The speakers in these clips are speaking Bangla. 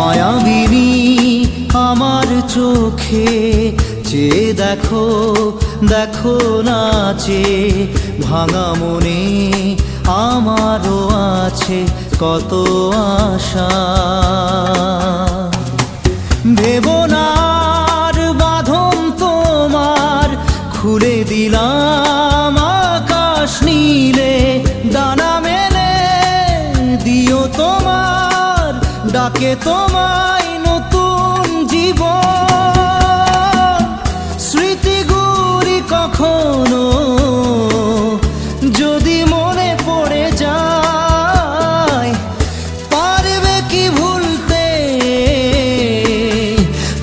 মায়াবিনী আমার চোখে চেয়ে দেখো, দেখো নাচে ভাঙা মনে আমারও আছে কত আশা। ভেবো না আর বাঁধন তোমার, খুলে দিলাম আকাশ নীলে, ডানা মেলে দিও তোমার ডাকে তোমায় নতুন জীবন। স্মৃতিগুলি কখনো যদি মনে পড়ে যায়, পারবে কি ভুলতে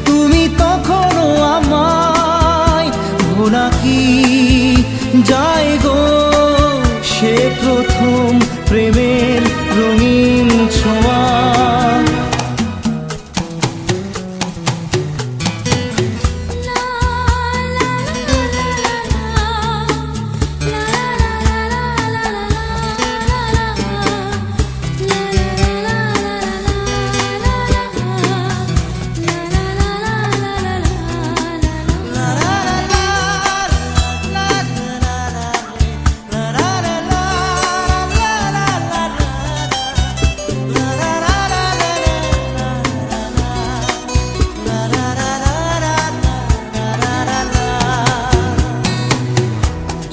তুমি তখনও আমায়? ভোলা কি যায় গো সে প্রথম প্রেমের রঙিন ছোঁয়া।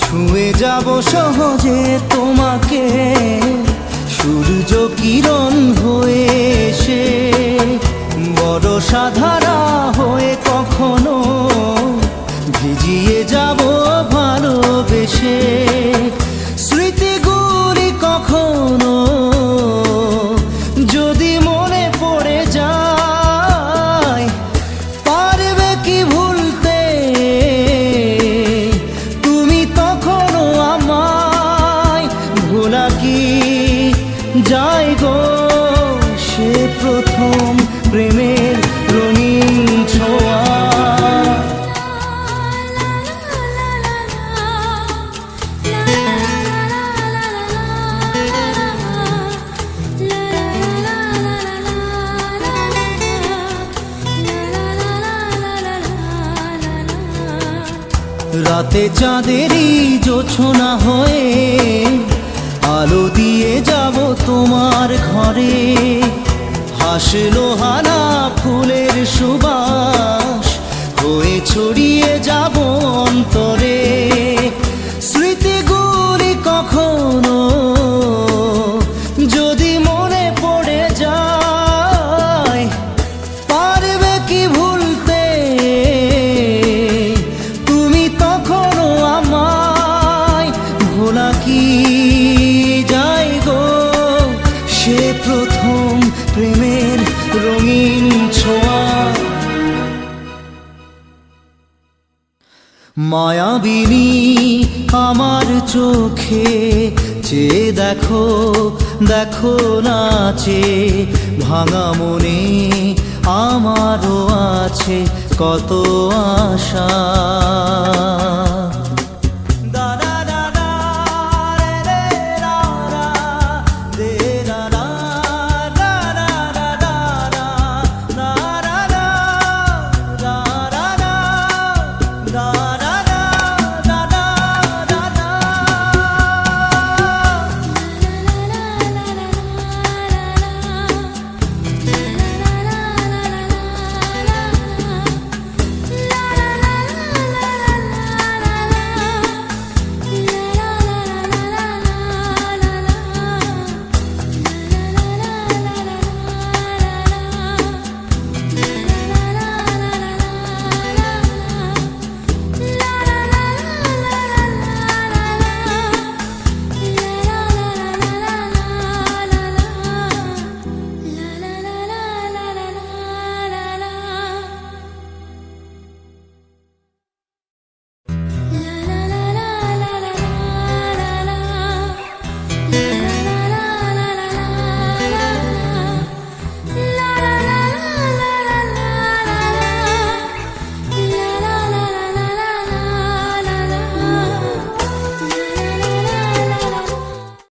ছুঁয়ে যাব সহজে তোমাকে সূর্য কিরণ হয়ে এসে, বরষা ধারা হয়ে কখনো ভিজিয়ে যাব ভালোবেসে। স্মৃতিগুলি কখনো যদি মনে পড়ে যায়, পারবে কি ভুলতে তুমি তখনও আমায়? ভোলা কি যায় গো সে প্রথম প্রেমের রঙিন ছোঁয়া। রাতে চাঁদেরই জোছনা হয়ে আলো দিয়ে যাব তোমার ঘরে, হাসলো হানা ফুলের সুবাস হয়ে ছড়িয়ে যাব অন্তরে। স্মৃতিগুলি কখনো যদি মনে পড়ে যায়, পারবে কি ভুলতে তুমি তখনও আমায়? ভোলা কি যায় গো সে প্রথম প্রেমের রঙিন ছোঁয়া। মায়াবিনী আমার চোখে চেয়ে দেখো, দেখো নাচে ভাঙা মনে আমারও আছে কত আশা।